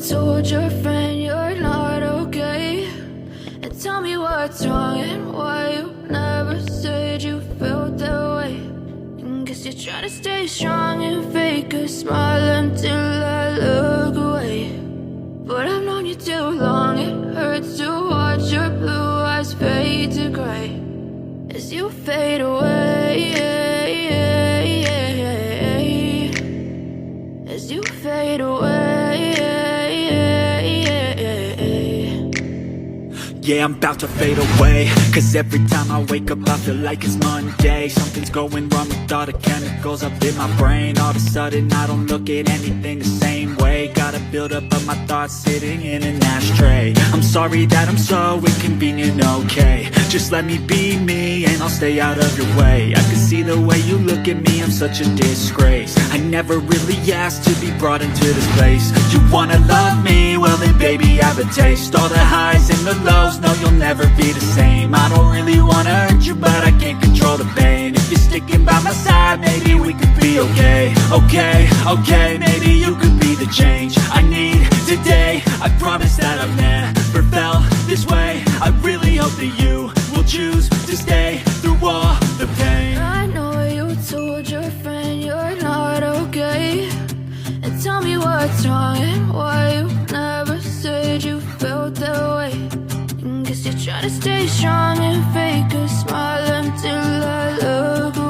told your friend you're not okay, and tell me what's wrong and why you never said you felt that way. And guess you're trying to stay strong and fake a smile until I look away. But I've known you too long, it hurts to watch your blue eyes fade to gray as you fade away, as you fade away. Yeah, I'm about to fade away, 'cause every time I wake up I feel like it's Monday. Something's going wrong with all the chemicals up in my brain. All of a sudden I don't look at anything the same way. Got a build up of my thoughts sitting in an ashtray. I'm sorry that I'm so inconvenient, okay. Just let me be me and I'll stay out of your way. I can see the way you look at me, I'm such a disgrace. I never really asked to be brought into this place. You wanna love me? Well then baby have a taste. All the highs and the lows, no you'll never be the same. I don't really wanna hurt you but I can't control the pain. If you're sticking by my side maybe we could be okay. Okay, okay, maybe you could be the change I need today. I promise that I've never felt this way. I really hope that you will choose to stay through all the pain. I know you told your friend you're not okay, and tell me what's wrong and why you never said you felt that way. And guess you're trying to stay strong and fake a smile until I look away.